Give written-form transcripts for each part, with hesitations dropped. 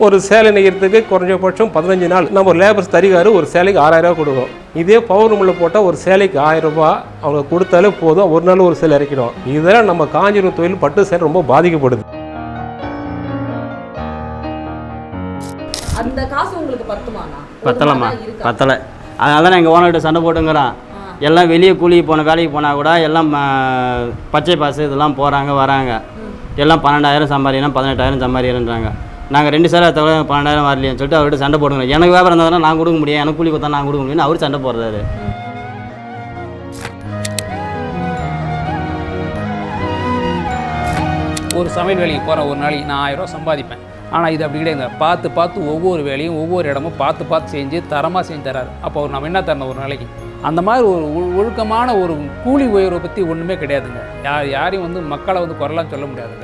ஒரு சேலை நெய்யறதுக்கு குறைஞ்சபட்சம் 15 நாள் நம்ம லேபர்ஸ் தறிகாரு ஒரு சேலைக்கு 6000 ரூபா கொடுக்கும். இதே பௌர்ணமியில் போட்டால் ஒரு சேலைக்கு 1000 ரூபா அவங்க கொடுத்தாலே போதும், ஒரு நாள் ஒரு சேலை இறக்கிடும். இதெல்லாம் நம்ம காஞ்சிபுரம் தொழில் பட்டு சேலை ரொம்ப பாதிக்கப்படுது. அந்த காசு உங்களுக்கு பத்துமாண்ணா? பத்தலை. அதனால தான் எங்கள் ஓனர்கிட்ட சண்டை போட்டுங்கிறான். எல்லாம் வெளியே கூலிக்கு போன வேலைக்கு போனால் கூட எல்லாம் பச்சை பாசு இதெல்லாம் போகிறாங்க வராங்க. எல்லாம் 12,000 சம்பாதிக்கணும், 18,000 சம்பாதிக்கிறேன்றாங்க. நாங்கள் 2 சேலை தவிர 12,000 வரலையேன்னு சொல்லிட்டு அவர்கிட்ட சண்டை போடுங்க. எனக்கு வியாபாரம் இருந்தால் நான் கொடுக்க முடியும், எனக்கு கூலி கொடுத்தா நான் கொடுக்க முடியும்னு அவர் சண்டை போடுறாரு. ஒரு சமையல் வேலைக்கு போகிற ஒரு நாளைக்கு நான் 1000 ரூபா சம்பாதிப்பேன். ஆனால் இது அப்படி கிடையாது. பார்த்து ஒவ்வொரு வேலையும் ஒவ்வொரு இடமும் பார்த்து செஞ்சு தரமாக செஞ்சு தராரு. அப்போ அவர் நம்ம என்ன தரணும் ஒரு நாளைக்கு? அந்த மாதிரி ஒரு ஒழுக்கமான ஒரு கூலி உயர்வை பற்றி ஒன்றுமே கிடையாதுங்க. யாரையும் வந்து மக்களை வந்து குறைலாம் சொல்ல முடியாதுங்க.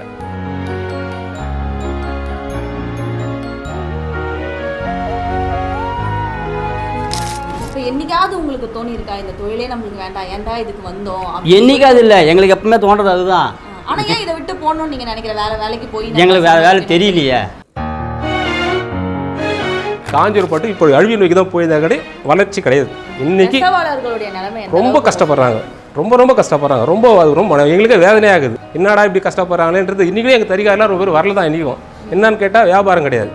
என்னைக்காவது உங்களுக்கு தோணி இருக்கா இந்த தொழிலே நம்மளுக்கு வேண்டாம், ஏன்டா இதுக்கு வந்தோம்? என்னைக்காவது இல்லை, எங்களுக்கு எப்பவுமே தோன்றது அதுதான். ஆனால் ஏன் இதை விட்டு போகணும்னு நீங்கள் நினைக்கிற? வேற வேலைக்கு போய் எங்களுக்கு வேறு வேலை தெரியலையே. காஞ்சிபுரம் பட்டு இப்போ அழிவு நோக்கி தான் போயிருந்தா கிடையாது, வளர்ச்சி கிடையாது. இன்னைக்கு ரொம்ப கஷ்டப்படுறாங்க, ரொம்ப கஷ்டப்படுறாங்க. ரொம்ப எங்களுக்கு வேதனையாக ஆகுது. என்னடா இப்படி கஷ்டப்படுறாங்களேன்றது. இன்றைக்கும் எங்கள் தறிகாரெலாம் ரொம்ப பேர் வரல தான். இன்றைக்கும் என்னன்னு கேட்டால் வியாபாரம் கிடையாது.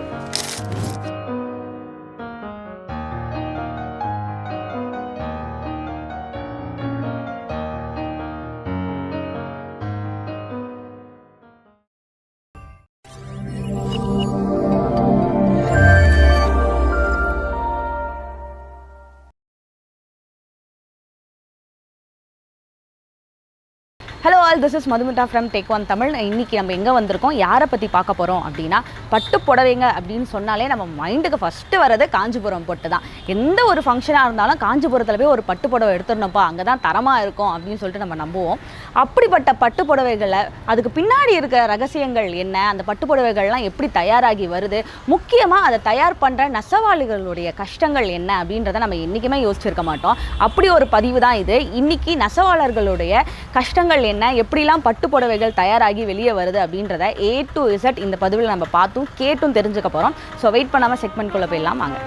Hello all, this is Madhumitha from take one Tamil. இன்றைக்கி நம்ம எங்கே வந்திருக்கோம், யாரை பற்றி பார்க்க போகிறோம் அப்படின்னா, பட்டு புடவைங்க அப்படின்னு சொன்னாலே நம்ம மைண்டுக்கு ஃபஸ்ட்டு வர்றது காஞ்சிபுரம் பட்டு தான். எந்த ஒரு ஃபங்க்ஷனாக இருந்தாலும் காஞ்சிபுரத்தில் போய் ஒரு பட்டு புடவை எடுத்துடணும்ப்பா, அங்கே தான் தரமாக இருக்கும் அப்படின்னு சொல்லிட்டு நம்ம நம்புவோம். அப்படிப்பட்ட பட்டு புடவைகளை அதுக்கு பின்னாடி இருக்க ரகசியங்கள் என்ன, அந்த பட்டு புடவைகள்லாம் எப்படி தயாராகி வருது, முக்கியமாக அதை தயார் பண்ணுற நெசவாளிகளுடைய கஷ்டங்கள் என்ன அப்படின்றத நம்ம என்றைக்குமே யோசிச்சிருக்க மாட்டோம். அப்படி ஒரு பதிவு தான் இது. இன்றைக்கி நெசவாளர்களுடைய கஷ்டங்கள் என்ன, எப்படிலாம் பட்டு புடவைகள் தயாராகி வெளியே வருது அப்படின்றத A to Z இந்த பதிவில் நம்ம பார்த்தும் கேட்டும் தெரிஞ்சுக்க போகிறோம். ஸோ வெயிட் பண்ணாமல் செக்மெண்ட்குள்ளே போயிடலாம் வாங்க.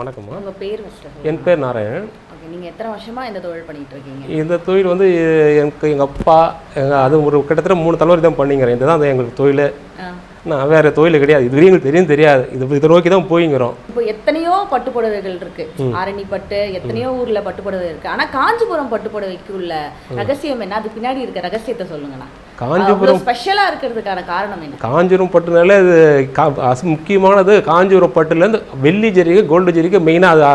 வணக்கம்மா. உங்கள் பேர்? என் பேர் நாராயணன். நீங்கள் எத்தனை வருஷமாக இந்த தொழில் பண்ணிகிட்டு இருக்கீங்க? இந்த தொழில் வந்து எங்கள் அப்பா அது ஒரு கிட்டத்தட்ட 3 தலைவர் தான் பண்ணிங்கிறேன். இதுதான் எங்களுக்கு தொழில். நான் வேறு தொழில் கிடையாது. இது எங்களுக்கு தெரியாது. இதை நோக்கி தான் போய்ங்கிறோம். இப்போ எத்தனையோ பட்டு புடவைகள் இருக்கு, ஆரணி பட்டு, எத்தனையோ ஊர்ல பட்டு புடவை இருக்கு. ஆனா காஞ்சிபுரம் பட்டு புடவைக்கு உள்ள ரகசியம் என்ன, அது பின்னாடி இருக்க ரகசியத்தை சொல்லுங்கண்ணா. காஞ்சிபுரம் ஸ்பெஷலா இருக்கிறதுக்கான காரணம் என்ன? காஞ்சிபுரம் பட்டுனால இது முக்கியமானது. காஞ்சிபுரம் பட்டுலேருந்து வெள்ளி ஜரிகை, கோல்டு ஜரிகை மெயினாக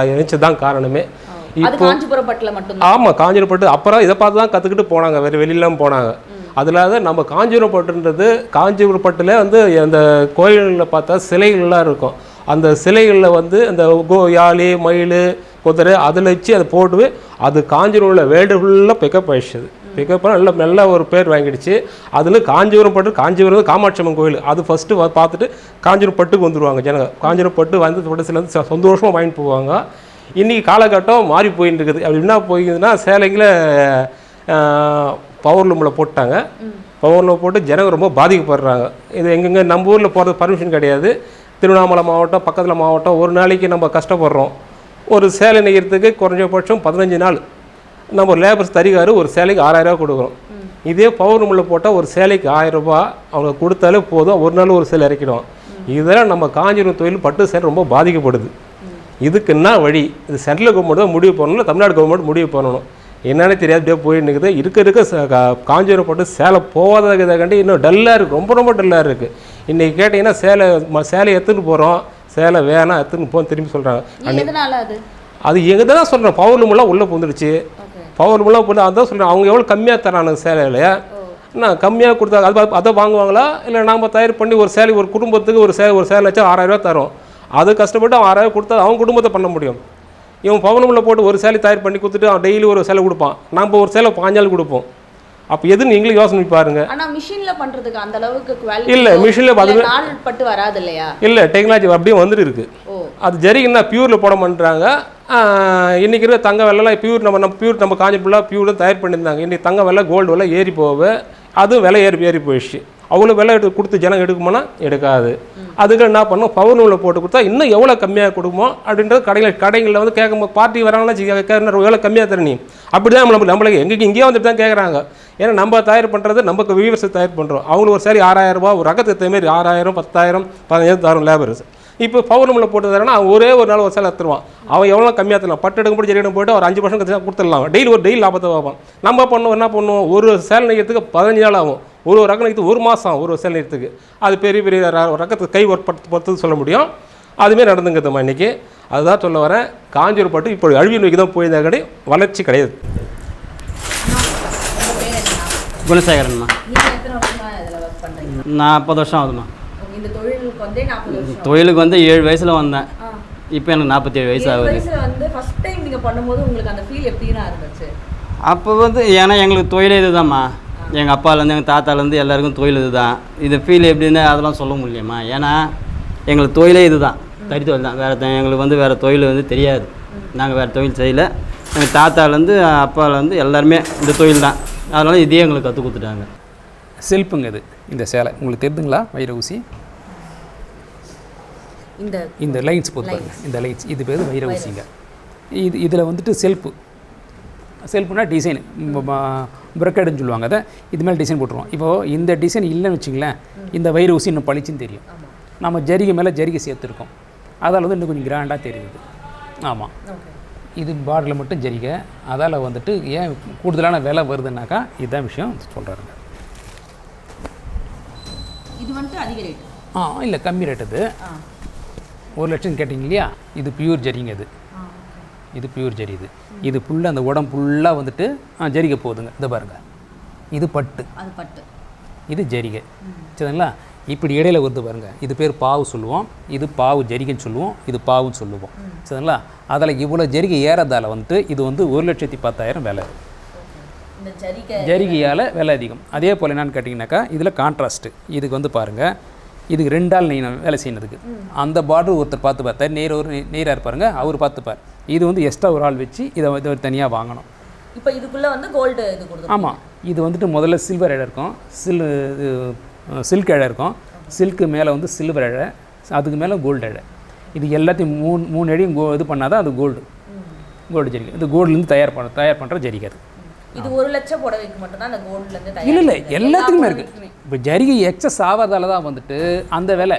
அது இணைச்சதுதான் காரணமே. இப்போ காஞ்சிபுரம் பட்டுல மட்டும். ஆமாம், காஞ்சிபுரம் பட்டு. அப்புறம் இதை பார்த்து தான் கற்றுக்கிட்டு போனாங்க, வேறு வெளியெல்லாம் போனாங்க. அதில் நம்ம காஞ்சிபுரம் பட்டுன்றது, காஞ்சிபுரம் பட்டில் வந்து அந்த கோயில்களில் பார்த்தா சிலைகள்லாம் இருக்கும். அந்த சிலைகளில் வந்து அந்த யாழி, மயில், குதிரை அதில் வச்சு அதை போட்டு அது காஞ்சிபுரம் வேர்ல்டு ஃபுல்லாக பிக்கப் ஆகிடுச்சு. பிக்கப் நல்ல ஒரு பேர் வாங்கிடுச்சு. அதில் காஞ்சிபுரம் பட்டு, காஞ்சிபுரம் காமாட்சி அம்மன் கோயில் அது ஃபஸ்ட்டு பார்த்துட்டு காஞ்சிபுரம் பட்டுக்கு வந்துடுவாங்க ஜனங்க. காஞ்சிபுரம் பட்டு வந்து சில வந்து சந்தோஷமாக வாங்கிட்டு போவாங்க. இன்றைக்கி காலகட்டம் மாறி போயின்னு இருக்குது. அப்படி என்ன போயிருக்குதுன்னா, சேலைங்களை பவர்லூமில் போட்டாங்க. பவர்லூம் போட்டு ஜனங்க ரொம்ப பாதிக்கப்படுறாங்க. இது எங்கெங்கே நம்ம ஊரில் போகிறது பர்மிஷன் கிடையாது. திருவண்ணாமலை மாவட்டம், பக்கத்தில் மாவட்டம், ஒரு நாளைக்கு நம்ம கஷ்டப்படுறோம். ஒரு சேலை நெய்யறதுக்கு குறைஞ்சபட்சம் 15 நாள் நம்ம லேபர்ஸ் தறிகாரு ஒரு சேலைக்கு 6000 ரூபா கொடுக்குறோம். இதே பவர்லூமில் போட்டால் ஒரு சேலைக்கு 1000 ரூபா அவங்க கொடுத்தாலே போதும், ஒரு நாள் ஒரு சேலை இறக்கிடும். இதெல்லாம் நம்ம காஞ்சிபுரம் தொழில் பட்டு சேலை ரொம்ப பாதிக்கப்படுது. இதுக்கு என்ன வழி? இது சென்ட்ரல் கவர்மெண்ட் தான் முடிவு பண்ணணும், இல்லை தமிழ்நாடு கவர்மெண்ட் முடிவு பண்ணணும். என்னென்னு தெரியாது, அப்படியே போயின்னு இருக்குது. இருக்க காஞ்சிபுரம் பட்டு சேலை போகாததை கண்டு இன்னும் டல்லாக இருக்குது, ரொம்ப டல்லாக இருக்குது. இன்றைக்கி கேட்டிங்கன்னா சேலை எடுத்துன்னு போகிறோம், சேலை வேணாம் எடுத்துன்னு போன்னு திரும்பி சொல்கிறாங்க. அது எங்கே தான் சொல்கிறேன், பவர்லூமெல்லாம் உள்ளே புந்துடுச்சு. பவர்லூமெல்லாம் போட்டு அதான் சொல்கிறேன். அவங்க எவ்வளோ கம்மியாக தரானுங்க சேலையில். நான் கம்மியாக கொடுத்தா அதை வாங்குவாங்களா, இல்லை நாம் தயார் பண்ணி ஒரு சேலை ஒரு குடும்பத்துக்கு ஒரு சேலை வச்சா 6000 ரூபா தரோம். அது கஷ்டப்பட்டு அவன் 6000 கொடுத்தா அவங்க குடும்பத்தை பண்ண முடியும். இவன் பவனமில் போட்டு ஒரு சேலை தயார் பண்ணி கொடுத்துட்டு அவன் டெய்லி ஒரு சேலை கொடுப்பான். நம்ம ஒரு சேலை 5 கொடுப்போம். அப்போ எது நீங்களும் யோசனை பாருங்க. ஆனால் மிஷினில் பண்ணுறதுக்கு அந்த அளவுக்கு குவாலிட்டி இல்லை. மிஷினில் பட்டு வராது இல்லையா? இல்லை, டெக்னாலஜி அப்படியே வந்துட்டு இருக்கு. அது ஜரிகைன்னா பியூரில் போட மாட்டாங்க. இன்றைக்கி இருக்கிற தங்க விலைலாம் பியூர் நம்ம காஞ்சி ஃபுல்லாக பியூரில் தயார் பண்ணியிருந்தாங்க. இன்றைக்கி தங்க விலை கோல்டு விலை ஏறி போக அதுவும் விலை ஏறி போயிடுச்சு. அவ்வளோ விலை கொடுத்து ஜனம் எடுக்குமானா எடுக்காது. அதுக்கு என்ன பண்ணோம், பவுர்ணூலில் போட்டு கொடுத்தா இன்னும் எவ்வளோ கம்மியாக கொடுக்குமோ அப்படின்றது கடைகளில் வந்து கேட்கும்போது பார்ட்டி வராங்கன்னா எவ்வளோ கம்மியாக தர நீ அப்படி தான் நம்மளுக்கு இங்கேயே வந்துட்டு தான் கேட்குறாங்க. ஏன்னா நம்ம தயார் பண்ணுறது நமக்கு வியூவர்ஸ் தயார் பண்ணுறோம். அவங்களுக்கு ஒரு சரி 6000 ரூபா, ஒரு ரகத்துக்கு மாரி 6000, 10,000, 15,000 தரும் லேபர்ஸ். இப்போ பவுர்ணமில் போட்டு தரேன்னா அவன் ஒரே ஒரு நாள் ஒரு சேலை எடுத்துருவான். அவன் எவ்வளோ கம்மியாக தரலாம், பட்டு எடுக்கும் போட்டு ஜெரி எடுக்கும் போய்ட்டு ஒரு 5% கொடுத்துடலாம். டெய்லி லாபத்தை பார்ப்பான். நம்ம என்ன பண்ணுவோம், ஒரு சேலை நெய்யறதுக்கு 15 நாள் ஆகும். ஒரு ரகம் நெய்யறதுக்கு 1 மாதம் ஒரு சேலை நெய்யறதுக்கு. அது பெரிய ரகத்துக்கு கை பொறுத்து சொல்ல முடியும். அதுமாரி நடந்துங்கிறதுமா இன்றைக்கி. அதுதான் சொல்ல வரேன். காஞ்சிபுரம் பட்டு இப்போ அழிவு நோக்கி தான் போயிருந்தா கடை, வளர்ச்சி கிடையாது. குணசேகரன்மா. நான் 40 வருஷம் ஆகுதுமா. தொழிலுக்கு வந்து 7 வயசில் வந்தேன். இப்போ எனக்கு 47 வயசு ஆகுது. அப்போ வந்து ஏன்னா எங்களுக்கு தொழிலே இது தான்மா. எங்கள் அப்பாலேருந்து எங்கள் தாத்தாலேருந்து எல்லாருக்கும் தொழில் இது தான். இது ஃபீல் எப்படின்னு அதெல்லாம் சொல்ல முடியுமா? ஏன்னா எங்களுக்கு தொழிலே இது தான், தறி தொழில் தான். எங்களுக்கு வந்து வேறு தொழில் வந்து தெரியாது. நாங்கள் வேறு தொழில் செய்யலை. எங்கள் தாத்தாலேருந்து அப்பாலேருந்து எல்லாருமே இந்த தொழில் தான். அதனால் இதே எங்களுக்கு கற்றுக் கொடுத்துட்டாங்க. செல்ஃபுங்க இது. இந்த சேலை உங்களுக்கு தெரியுதுங்களா? வைர ஊசி இந்த லைன்ஸ் போட்டு பாருங்க. இந்த லைன்ஸ் இது பேர் வைர ஊசிங்க. இதில் வந்துட்டு செல்ஃபுனா டிசைன் பிரக்கெடுன்னு சொல்லுவாங்க. அதை இது மேலே டிசைன் போட்டுருவோம். இப்போது இந்த டிசைன் இல்லைன்னு வச்சிங்களேன், இந்த வைர ஊசி இன்னும் பளிச்சுன்னு தெரியும். நம்ம ஜரிகை மேலே ஜரிகை சேர்த்துருக்கோம். அதால் வந்து இன்னும் கொஞ்சம் கிராண்டாக தெரியுது. ஆமாம், இது பார்டரில் மட்டும் ஜரிகை. அதால் வந்துட்டு ஏன் கூடுதலான விலை வருதுன்னாக்கா இதுதான் விஷயம் சொல்கிறாருங்க. இது வந்துட்டு அதிக ரேட். இல்லை, கம்மி ரேட். இது 1 லட்சம் கேட்டிங்க இல்லையா? இது பியூர் ஜரிங்க. இது பியூர் ஜரி. இது ஃபுல்லாக அந்த உடம்பு ஃபுல்லாக வந்துட்டு ஜரிகை போகுதுங்க. இதை பாருங்கள், இது பட்டு, இது ஜரிகை. சரிங்களா? இப்படி இடையில வருது பாருங்கள். இது பேர் பாவு சொல்லுவோம். இது பாவு ஜரிகைன்னு சொல்லுவோம். இது பாவுன்னு சொல்லுவோம். சரிங்களா? அதில் இவ்வளோ ஜரிகை ஏறதால் வந்துட்டு இது வந்து 1,10,000 விலை. ஜரிகையால் விலை அதிகம். அதே போல் என்னென்னு கேட்டிங்கனாக்கா இதில் கான்ட்ராஸ்ட்டு. இதுக்கு வந்து பாருங்கள், இதுக்கு 2 ஆள் வேலை செய்யறதுக்கு. அந்த பார்டர் ஒருத்தர் பார்த்தார், நேராக இருப்பாருங்க, அவர் பார்த்துப்பார். இது வந்து எக்ஸ்ட்ரா ஒரு ஆள் வச்சு இதை தனியாக வாங்கணும். இப்போ இதுக்குள்ளே வந்து கோல்டு இது கொடுக்கும். ஆமாம், இது வந்துட்டு முதல்ல சில்வர் இழை இருக்கும், சில்க் இழை இருக்கும். சில்க்கு மேலே வந்து சில்வர் இழை, அதுக்கு மேலே கோல்டு இழை. இது எல்லாத்தையும் மூணு இழையும் இது பண்ணால் தான் அது கோல்டு ஜரிகை. இது கோல்டுலேருந்து தயார் பண்ணுற ஜரிகை. அது இது 1 லட்சம் புடவைக்கு மட்டும்தான் அந்த கோல்டுலேருந்து இல்லை எல்லாத்துக்குமே இருக்குது. இப்போ ஜரிகை எக்ஸஸ் ஆகிறதால தான் வந்துட்டு அந்த விலை.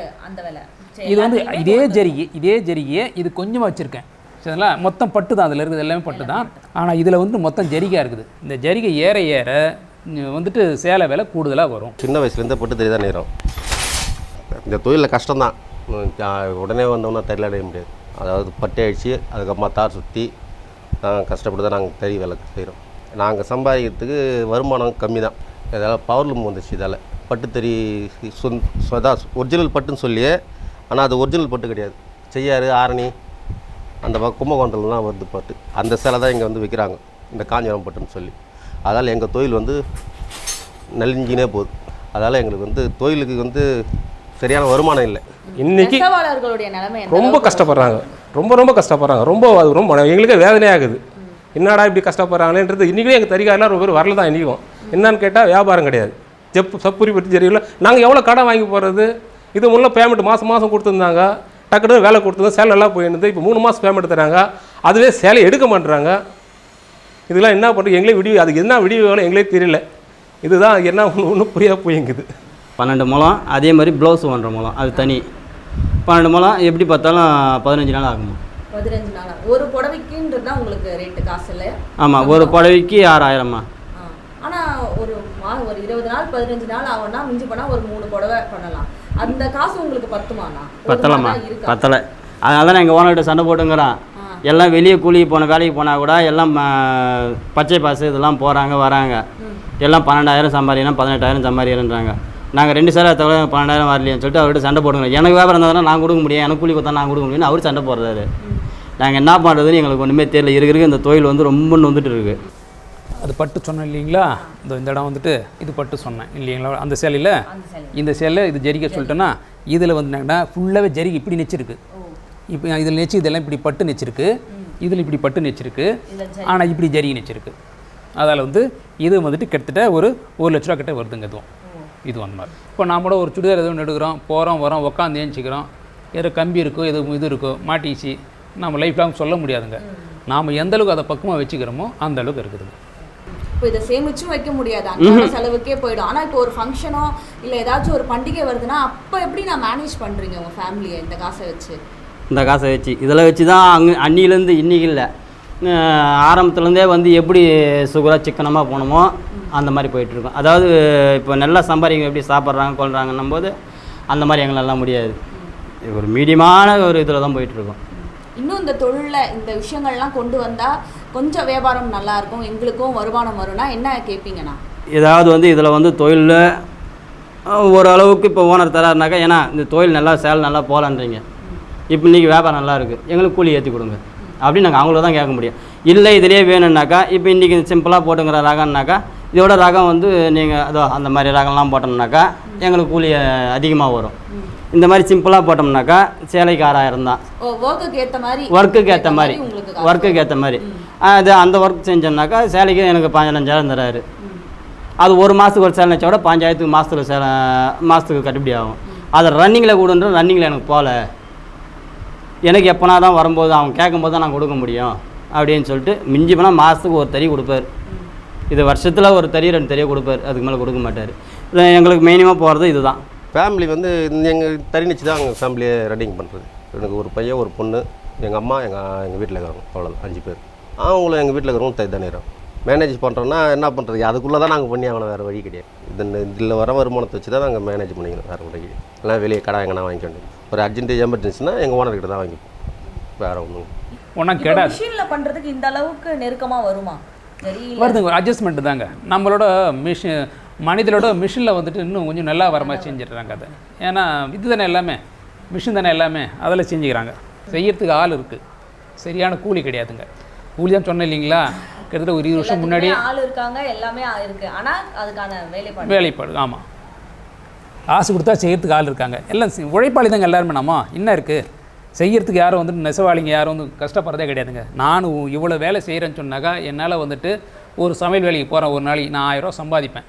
இது வந்து இதே ஜரிகையை இது கொஞ்சமாக வச்சுருக்கேன். சரிங்களா? மொத்தம் பட்டு தான், அதில் இருக்குது எல்லாமே பட்டு தான். ஆனால் இதில் வந்து மொத்தம் ஜரிகையாக இருக்குது. இந்த ஜரிகை ஏற வந்துட்டு சேலை விலை கூடுதலாக வரும். சின்ன வயசுலேருந்து பட்டு தெரிய தான் நேரம். இந்த தொழிலில் கஷ்டம்தான். உடனே வந்தோம்னா தெரியல அடைய முடியாது. அதாவது பட்டை அடித்து அதுக்கப்புறமா தார் சுற்றி நாங்கள் கஷ்டப்பட்டு தான் நாங்கள் தெரிய வேலை செய்கிறோம். நாங்கள் சம்பாதிக்கிறதுக்கு வருமானம் கம்மி தான். இதெல்லாம் பவர்லூம் வந்துச்சு. இதால் பட்டுத்தறி ஒரிஜினல் பட்டுன்னு சொல்லியே, ஆனால் அது ஒரிஜினல் பட்டு கிடையாது. செய்யாறு, ஆரணி, அந்த கும்பகோணத்துலலாம் வருது பட்டு. அந்த சேலை தான் இங்கே வந்து விற்கிறாங்க, இந்த காஞ்சிபுரம் பட்டுன்னு சொல்லி. அதால் எங்கள் தொழில் வந்து நலிஞ்சினே போகுது. அதால் எங்களுக்கு வந்து தொழிலுக்கு வந்து சரியான வருமானம் இல்லை. இன்றைக்கி ரொம்ப கஷ்டப்படுறாங்க. ரொம்ப கஷ்டப்படுறாங்க. ரொம்ப எங்களுக்கே வேதனையாகுது. என்னடா இப்படி கஷ்டப்படுறாங்களேன்றது. இன்றைக்கும் எங்கள் தறிக்காரெலாம் ரொம்ப பேர் வரல தான். இன்றைக்கும் என்னன்னு கேட்டால் வியாபாரம் கிடையாது. சப்புரி பட்டு ஜரியில் நாங்கள் எவ்வளோ கடன் வாங்கி போகிறது. இது முன்னே பேமெண்ட் மாதம் கொடுத்துருந்தாங்க. டக்குனு வேலை கொடுத்துருந்தோம், சேலை எல்லாம் போயிருந்தது. இப்போ 3 மாதம் பேமெண்ட் தராங்க. அதுவே சேலை எடுக்க மாட்டுறாங்க. இதெல்லாம் என்ன பண்ணுறது எங்களே அதுக்கு என்ன விடிவு எங்களே தெரியல. இதுதான் என்ன ஒன்றும் புரியாது போயிங்குது. 12 முழம். அதே மாதிரி ப்ளவுஸ் 1.5 முழம், அது தனி. 12 முழம் எப்படி பார்த்தாலும் 15 நாள் ஆகுமா? 15 நாள். ஒரு புடவைக்குன்றது தான் உங்களுக்கு ரேட்டு காசு இல்லை? ஆமாம், ஒரு புடவைக்கு 6000மா. ஆனால் ஒரு 20 நாள் 15 நாள் ஆகும்னா மிஞ்சி போனால் ஒரு 3 புடவை பண்ணலாம். அந்த காசு உங்களுக்கு பத்துமாண்ணா? பத்தலை. அதனால தான் எங்கள் ஓனர்கிட்ட சண்டை போட்டுங்கிறான். எல்லாம் வெளியே கூலிக்கு வேலைக்கு போனால் கூட எல்லாம் பச்சை பாசு இதெல்லாம் போகிறாங்க வராங்க. எல்லாம் 12,000 சம்பாதிக்கணும், 18,000 சம்பாதிக்கிறேன்றாங்க. நாங்கள் 2 சேலை தவிர 12,000 வரலையேன்னு சொல்லிட்டு அவர்கிட்ட சண்டை போடுங்க. எனக்கு வியாபாரம் இருந்தால் நான் கொடுக்க முடியும், எனக்கு கூலி கொடுத்தா நான் கொடுக்க முடியும்னு அவர் சண்டை போடுறாரு. நாங்கள் என்ன பண்ணுறதுன்னு எங்களுக்கு ஒன்றுமே தெரியல. இருக்கிற இந்த தொழில் வந்து ரொம்ப வந்துட்டு இருக்குது. அது பட்டு சொன்னேன் இல்லைங்களா? இந்த இடம் வந்துட்டு இது பட்டு சொன்னேன் இல்லைங்களா? அந்த சேலையில் இந்த சேலை இது ஜரிகை சொல்லிட்டோன்னா, இதில் வந்து என்னன்னா ஃபுல்லாகவே ஜரிகை இப்படி நெச்சிருக்கு. இப்போ இதில் நெச்சு இதெல்லாம் இப்படி பட்டு நெச்சிருக்கு, இதில் இப்படி பட்டு நெச்சிருக்கு, ஆனால் இப்படி ஜரி நெச்சிருக்கு. அதில் வந்து இது வந்துட்டு கிட்டத்தட்ட ஒரு 1 லட்ச ரூபா கிட்ட வருதுங்க. இது அந்த மாதிரி. இப்போ நாம் கூட ஒரு சுடிதார் எதுவும் எடுக்கிறோம், போகிறோம் வரோம், உட்காந்து ஏஞ்சிக்கிறோம், ஏதோ கம்பி இருக்கோ எது இது இருக்கோ மாட்டிச்சு, நம்ம லைஃப் லாங் சொல்ல முடியாதுங்க. நாம் எந்த அளவுக்கு அதை பக்குவமாக வச்சுக்கிறோமோ அந்த அளவுக்கு இருக்குதுங்க. இப்போ இதை சேமிச்சும் வைக்க முடியாது, அந்த செலவுக்கே போயிடும். ஆனால் இப்போ ஒரு ஃபங்க்ஷனோ இல்லை ஏதாச்சும் ஒரு பண்டிகை வருதுன்னா அப்போ எப்படி நான் மேனேஜ் பண்ணுறீங்க உங்கள் ஃபேமிலியை இந்த காசை வச்சு? இந்த காசை வச்சு இதில் வச்சு தான் அன்னிலேருந்து இன்றைக்கி இல்லை, ஆரம்பத்துலேருந்தே வந்து எப்படி சுகராக சிக்கனமாக போகணுமோ அந்த மாதிரி போயிட்டுருக்கோம். அதாவது இப்போ நல்லா சம்பாதிக்க எப்படி சாப்பிட்றாங்க கொள்கிறாங்கன்னும் போது அந்த மாதிரி எங்களெல்லாம் முடியாது. ஒரு மீடியமான ஒரு இதில் தான் போயிட்டுருக்கோம். இன்னும் இந்த தொழிலில் இந்த விஷயங்கள்லாம் கொண்டு வந்தால் கொஞ்சம் வியாபாரம் நல்லாயிருக்கும், எங்களுக்கும் வருமானம் வரும்னா என்ன கேட்பீங்கண்ணா? ஏதாவது வந்து இதில் வந்து தொழிலில் ஓரளவுக்கு இப்போ ஓனர் தராருனாக்கா, ஏன்னா இந்த தொழில் நல்லா சேல் நல்லா போகலான்றீங்க, இப்போ இன்றைக்கி வியாபாரம் நல்லா இருக்குது, எங்களுக்கு கூலி ஏற்றி கொடுங்க அப்படின்னு நாங்கள் அவங்கள தான் கேட்க முடியும். இல்லை இதிலே வேணும்னாக்கா இப்போ இன்றைக்கி சிம்பிளாக போட்டுங்கிற ரகம்னாக்கா இதோட ரகம் வந்து நீங்கள் அதோ அந்த மாதிரி ரகம்லாம் போட்டோம்னாக்கா எங்களுக்கு கூலி அதிகமாக வரும். இந்த மாதிரி சிம்பிளாக போட்டோம்னாக்கா சேலைக்கு 6000 தான், ஒர்க்குக்கு ஏற்ற மாதிரி அது அந்த ஒர்க் செஞ்சோம்னாக்கா சேலைக்கு எனக்கு 15,000 தராரு. அது ஒரு மாதத்துக்கு ஒரு சேலை வச்சா கூட 5,000 மாதத்துக்கு கட்டுப்படி ஆகும். அதை ரன்னிங்கில் கூடுன்ற ரன்னிங்கில் எனக்கு போகல, எனக்கு எப்போனா தான் வரும்போது அவங்க கேட்கும்போது தான் நான் கொடுக்க முடியும் அப்படின்னு சொல்லிட்டு மிஞ்சி போனால் மாதத்துக்கு ஒரு தறி கொடுப்பார். இது வருஷத்தில் ஒரு தறி 2 தறியை கொடுப்பார், அதுக்கு மேலே கொடுக்க மாட்டார். எங்களுக்கு மெயினாக போகிறது இதுதான். ஃபேமிலி வந்து எங்கள் தறி நெச்சு தான் எங்கள் ஃபேமிலியை ரன்னிங் பண்ணுறது. எனக்கு ஒரு பையன் ஒரு பொண்ணு, எங்கள் அம்மா எங்கள் வீட்டில் இருக்கிறோம், அவ்வளோதான் 5 பேர். அவங்களும் எங்கள் வீட்டில் இருக்கிறவங்க தை தானே மேனேஜ் பண்ணுறோன்னா என்ன பண்ணுறது, அதுக்குள்ளே தான் நாங்கள் பண்ணி ஆகணும், வேறு வழி கிடையாது. இதில் வர வருமானத்தை வச்சு தான் நாங்கள் மேனேஜ் பண்ணிக்கணும், வேறு வழி கிடையாது. எல்லாம் வெளியே கடை எங்கன்னா வாங்கிக்க வேண்டியது. ஒரு அர்ஜென்ட் எமர்ஜென்சினா எங்கள் ஓனர்கிட்ட தான் வாங்கிப்போம், வேறு ஒன்றும் கிடையாது. மிஷினில் பண்ணுறதுக்கு இந்த அளவுக்கு நெருக்கமாக வருமா? வருதுங்க, அட்ஜஸ்ட்மெண்ட்டு தாங்க. நம்மளோட மனிதனோட மிஷினில் வந்துட்டு இன்னும் கொஞ்சம் நல்லா வர மாதிரி செஞ்சிடுறாங்க அதை. ஏன்னா இது தானே எல்லாமே, மிஷின் தானே எல்லாமே, அதில் செஞ்சுக்கிறாங்க. செய்யறதுக்கு ஆள் இருக்குது, சரியான கூலி கிடையாதுங்க. கூலி தான் சொன்னேன் இல்லைங்களா, கிட்டத்தட்ட ஒரு 20 வருஷம் முன்னாடி ஆள் இருக்காங்க, எல்லாமே இருக்குது, ஆனால் அதுக்கான வேலைப்பாடு. ஆமாம், காசு கொடுத்தா செய்யறதுக்கு ஆள் இருக்காங்க, எல்லாம் உழைப்பாளி தாங்க எல்லாருமே. நம்ம என்ன இருக்குது செய்யறதுக்கு, யாரும் வந்துட்டு நெசவாளிங்க யாரும் வந்து கஷ்டப்படுறதே கிடையாதுங்க. நானும் இவ்வளோ வேலை செய்கிறேன்னு சொன்னாக்கா என்னால் வந்துட்டு ஒரு சமையல் வேலைக்கு போகிறேன், ஒரு நாளைக்கு நான் 1000 ரூபா சம்பாதிப்பேன்.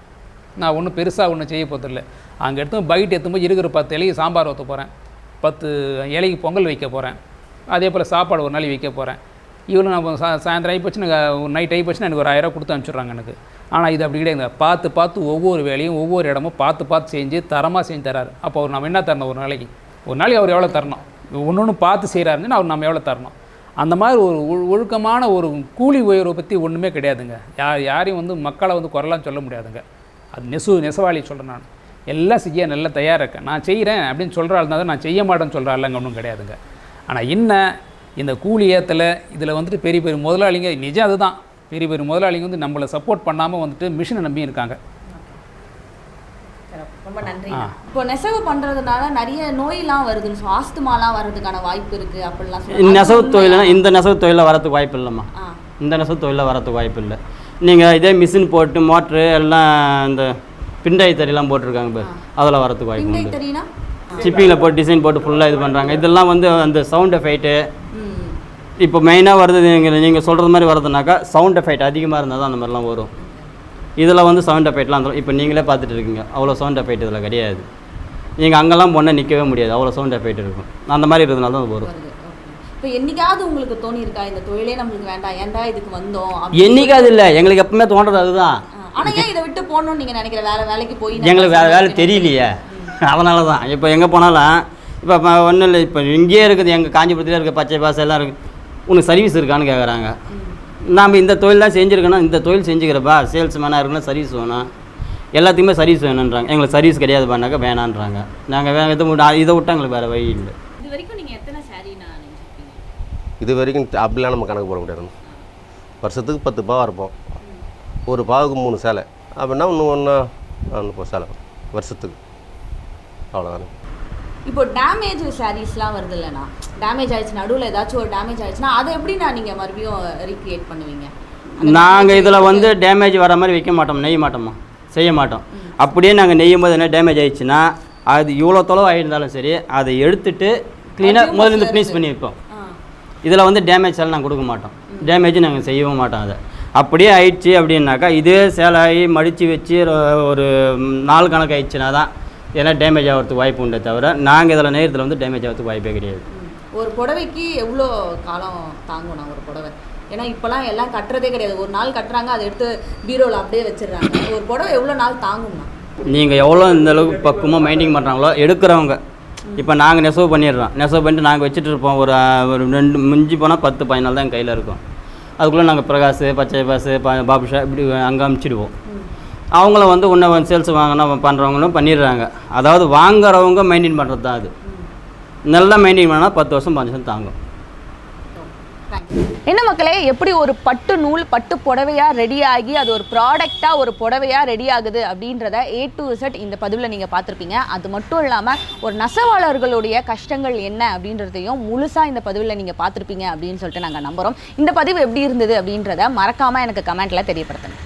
நான் ஒன்றும் பெருசாக ஒன்றும் செய்ய போகிறதில்ல. அங்கே எடுத்து பைட் எடுத்தும்போது இருக்கிற 10 இலைக்கு சாம்பார் ஊற்ற போகிறேன், 10 இலைக்கு பொங்கல் வைக்க போகிறேன், அதே போல் சாப்பாடு ஒரு நாளைக்கு வைக்க போகிறேன். இவ்வளோ நம்ம சாயந்தரம் ஆகி போச்சுன்னா நைட் ஆகி போச்சுன்னா எனக்கு ஒரு 1000 ரூபா கொடுத்து அனுப்பிச்சிட்றாங்க எனக்கு. ஆனால் இது அப்படி கிடையாது, பார்த்து ஒவ்வொரு வேலையும் ஒவ்வொரு இடமும் பார்த்து செஞ்சு தரமாக செஞ்சு தராரு. அப்போ அவர் நம்ம என்ன தரணும், ஒரு நாளைக்கு அவர் எவ்வளோ தரணும், ஒன்று பார்த்து செய்கிறாருன்னு அவர் நம்ம எவ்வளோ தரணும். அந்த மாதிரி ஒரு ஒழுக்கமான ஒரு கூலி உயர்வை பற்றி ஒன்றுமே கிடையாதுங்க. யாரையும் வந்து மக்களை வந்து குறைலாம் சொல்ல முடியாதுங்க. அது நெசவாளி சொல்கிறேன், நான் எல்லாம் செய்ய நல்லா தயாராக இருக்கேன், நான் செய்கிறேன் அப்படின்னு சொல்கிறாள் தான், நான் செய்ய மாட்டேன்னு சொல்கிறாள்லங்க ஒன்றும் கிடையாதுங்க. ஆனால் என்ன இந்த கூலி ஏற்றலை இதில் வந்துட்டு பெரிய முதலாளிங்க, நிஜம் அதுதான், பெரிய முதலாளிங்க வந்து நம்மளை சப்போர்ட் பண்ணாமல் வந்துட்டு மிஷினை நம்பி இருக்காங்க. ரொம்ப நன்றி. இப்போ நெசவு பண்ணுறதுனால நிறைய நோயெல்லாம் வருதுன்னு, ஆஸ்துமாலாம் வர்றதுக்கான வாய்ப்பு இருக்குது அப்படிலாம் நெசவு தொழில்னா இந்த நெசவு தொழிலில் வரதுக்கு வாய்ப்பு இல்லைம்மா, இந்த நெசவு தொழிலில் வரதுக்கு வாய்ப்பு இல்லை. நீங்கள் இதே மிஷின் போட்டு மோட்ரு எல்லாம் இந்த பிண்டாய் தறியெல்லாம் போட்டிருக்காங்க பாரு, அதில் வரதுக்கு வாய்ப்பு உண்டு. சிப்பிங்கில் போட்டு டிசைன் போட்டு ஃபுல்லாக இது பண்ணுறாங்க. இதெல்லாம் வந்து அந்த சவுண்ட் எஃபெக்ட்டு இப்போ மெயினாக வருது. நீங்கள் சொல்கிறது மாதிரி வருதுனாக்கா சவுண்ட் எஃபெக்ட் அதிகமாக இருந்தால் தான் அந்த மாதிரிலாம் வரும். இதில் வந்து சவுண்ட் எஃபெக்ட்லாம் அந்த இப்போ நீங்களே பார்த்துட்டு இருக்கீங்க, அவ்வளோ சவுண்ட் எஃபெக்ட் இதில் கிடையாது. நீங்கள் அங்கெல்லாம் போனால் நிற்கவே முடியாது, அவ்வளோ சவுண்ட் எஃபெக்ட் இருக்கும். அந்த மாதிரி இருக்கிறதுனால தான் அது வரும். இப்போ என்னைக்காவது உங்களுக்கு தோணி இருக்கா இந்த தொழிலே நம்மளுக்கு வேண்டாம், ஏன்டா இதுக்கு வந்தோம்? என்னைக்காவது இல்லை, எங்களுக்கு எப்பவுமே தோன்றது அதுதான். ஆனால் ஏன் இதை விட்டு போகணும்னு நீங்கள் நினைக்கிற, வேலைக்கு போய் எங்களுக்கு வேறு வேலை தெரியலையே, அதனால தான். இப்போ எங்கே போனாலும் இப்போ ஒன்றும் இல்லை, இப்போ இங்கேயே இருக்குது, எங்கள் காஞ்சிபுரத்தில் இருக்க பச்சை பாசை எல்லாம் இருக்குது, உனக்கு சர்வீஸ் இருக்கான்னு கேட்குறாங்க. நாம் இந்த தொழில் தான் செஞ்சுருக்கணும், இந்த தொழில் செஞ்சுக்கிறப்பா, சேல்ஸ்மேனாக இருக்குன்னா சர்வீஸ் வேணும், எல்லாத்துக்குமே சர்வீஸ் வேணுன்றாங்க. எங்களுக்கு சர்வீஸ் கிடையாது பண்ணாக்கா வேணான்றாங்க. நாங்கள் இதை விட்டால் எங்களுக்கு வேறு வழி இல்லை. இது வரைக்கும் நீங்கள் எத்தனை சாரீ இது வரைக்கும் அப்படிலாம் நம்ம கணக்கு போட முடியாது. வருஷத்துக்கு 10 பாவம் இருப்போம், ஒரு பாவுக்கு 3 சேலை அப்படின்னா ஒன்று சேலை வருஷத்துக்கு, அவ்வளோதானே. இப்போ டேமேஜ் சாரீஸ்லாம் வருது இல்லைண்ணா, டேமேஜ் ஆயிடுச்சு, நடுவில் ஏதாச்சும் ஒரு டேமேஜ் ஆயிடுச்சுன்னா அதை எப்படிண்ணா நீங்கள் மறுபடியும் ரீக்ரியேட் பண்ணுவீங்க? நாங்கள் இதில் வந்து டேமேஜ் வர மாதிரி வைக்க மாட்டோம், நெய்ய மாட்டோமா, செய்ய மாட்டோம். அப்படியே நாங்கள் நெய்யும் போது என்ன டேமேஜ் ஆயிடுச்சுன்னா அது இவ்வளோ தொலைவு ஆகியிருந்தாலும் சரி அதை எடுத்துட்டு க்ளீனாக முதல்ல ஃபினிஷ் பண்ணி வைப்போம். இதில் வந்து டேமேஜ் எல்லாம் நாங்கள் கொடுக்க மாட்டோம், டேமேஜ் நாங்கள் செய்யவும் மாட்டோம். அதை அப்படியே ஆயிடுச்சு அப்படின்னாக்கா இதே சேலாகி மடித்து வச்சு ஒரு நாள் கணக்கு ஆயிடுச்சுனா தான் இதெல்லாம் டேமேஜ் ஆகிறதுக்கு வாய்ப்பு உண்டே தவிர நாங்கள் இதில் நேரத்தில் வந்து டேமேஜ் ஆகிறதுக்கு வாய்ப்பே கிடையாது. ஒரு புடவைக்கு எவ்வளோ காலம் தாங்கணும் ஒரு புடவை? ஏன்னா இப்போலாம் எல்லாம் கட்டுறதே கிடையாது, ஒரு நாள் கட்டுறாங்க அதை எடுத்து பீரோவில் அப்படியே வச்சிடுறாங்க. ஒரு புடவை எவ்வளோ நாள் தாங்கும்னா? நீங்கள் எவ்வளோ இந்த அளவுக்கு பக்குவமாக மெயின்டைன் பண்ணுறாங்களோ எடுக்கிறவங்க. இப்போ நாங்கள் நெசவு பண்ணிடுறோம், நெசவு பண்ணிட்டு நாங்கள் வச்சுட்டு இருப்போம். ஒரு 2 மிஞ்சி போனால் 10-15 நாள் தான் என் கையில் இருக்கும். அதுக்குள்ளே நாங்கள் பிரகாஷ், பச்சை பாசு, பாபுஷா இப்படி அங்கே அமுச்சிடுவோம். அவங்கள வந்து இன்னும் சேல்ஸ் வாங்கினா பண்ணுறவங்களும் பண்ணிடுறாங்க. அதாவது வாங்குறவங்க மெயின்டைன் பண்ணுறது தான். அது நல்லா மெயின்டைன் பண்ணால் 10 வருஷம் 15 வருஷம் தாங்கும். என்ன மக்களே, எப்படி ஒரு பட்டு நூல் பட்டு புடவையாக ரெடி ஆகி அது ஒரு ப்ராடக்டாக ஒரு புடவையாக ரெடி ஆகுது அப்படின்றத A to Z இந்த பதிவில் நீங்கள் பார்த்துருப்பீங்க. அது மட்டும் இல்லாமல் ஒரு நெசவாளர்களுடைய கஷ்டங்கள் என்ன அப்படின்றதையும் முழுசாக இந்த பதிவில் நீங்கள் பார்த்துருப்பீங்க அப்படின்னு சொல்லிட்டு நாங்கள் நம்புகிறோம். இந்த பதிவு எப்படி இருந்தது அப்படின்றத மறக்காமல் எனக்கு கமெண்ட்டில் தெரியப்படுத்துங்க.